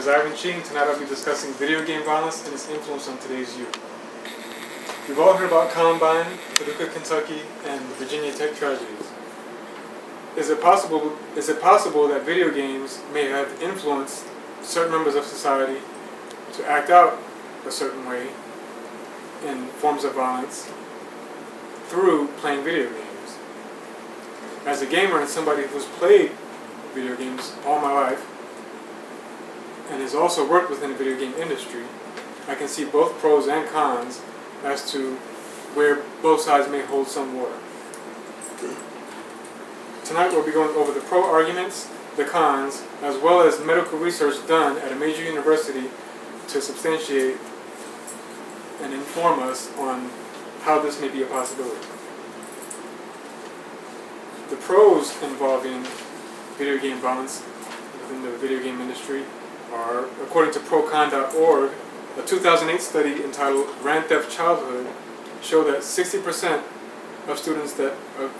is Ivan Chi, and tonight I'll be discussing video game violence and its influence on today's youth. We've all heard about Columbine, Paducah, Kentucky, and the Virginia Tech tragedies. Is it possible that video games may have influenced certain members of society to act out a certain way in forms of violence through playing video games? As a gamer and somebody who's played video games all my life and has also worked within the video game industry, I can see both pros and cons as to where both sides may hold some water. Tonight we'll be going over the pro arguments, the cons, as well as medical research done at a major university to substantiate and inform us on how this may be a possibility. The pros involving video game violence within the video game industry are, according to Procon.org, a 2008 study entitled Grand Theft Childhood showed that 60% of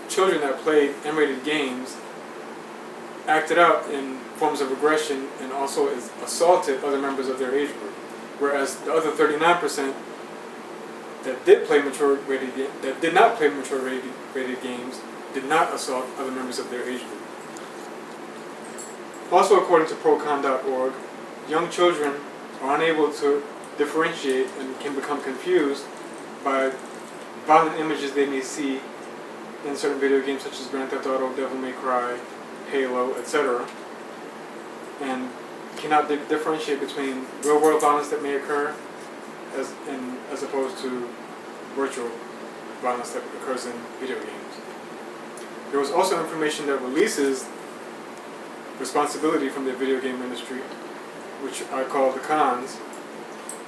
children that played M-rated games acted out in forms of aggression and also assaulted other members of their age group, whereas the other 39% that did not play mature rated games did not assault other members of their age group. Also, according to Procon.org, young children are unable to differentiate and can become confused by violent images they may see in certain video games such as Grand Theft Auto, Devil May Cry, Halo, etc., and cannot differentiate between real-world violence that may occur as opposed to virtual violence that occurs in video games. There was also information that releases responsibility from the video game industry, which I call the cons.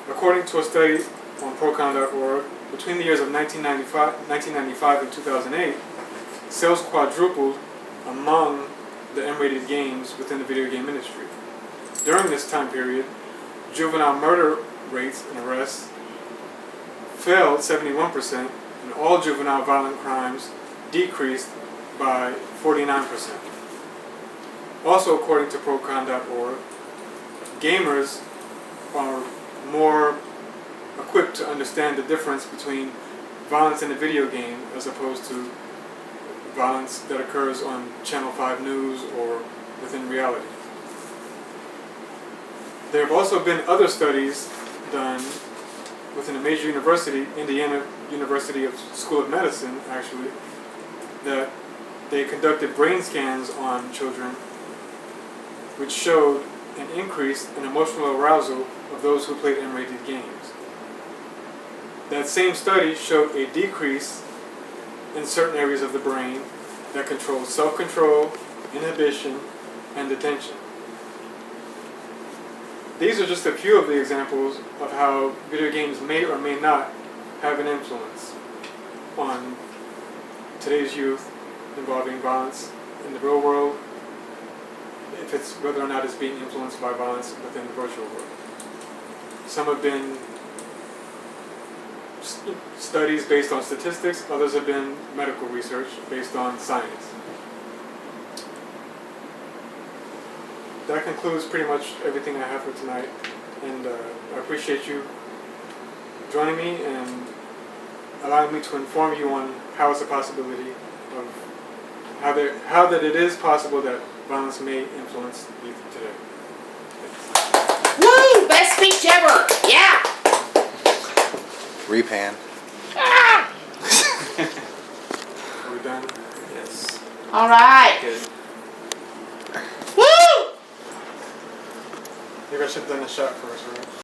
According to a study on Procon.org, between the years of 1995 and 2008, sales quadrupled among the M-rated games within the video game industry. During this time period, juvenile murder rates and arrests fell 71%, and all juvenile violent crimes decreased by 49%. Also, according to Procon.org, gamers are more equipped to understand the difference between violence in a video game as opposed to violence that occurs on Channel 5 News or within reality. There have also been other studies done within a major university, Indiana University School of Medicine, actually, that they conducted brain scans on children which showed an increase in emotional arousal of those who played M-rated games. That same study showed a decrease in certain areas of the brain that control self-control, inhibition, and attention. These are just a few of the examples of how video games may or may not have an influence on today's youth involving violence in the real world, whether or not it's being influenced by violence within the virtual world. Some have been studies based on statistics, others have been medical research based on science. That concludes pretty much everything I have for tonight, and I appreciate you joining me and allowing me to inform you on how it's a possibility of how that it is possible that violence may influence youth today. Thanks. Woo! Best speech ever! Yeah! Repan. Ah! Are we done? Yes. All right. Good. Woo! Maybe I should have done a shot first, right?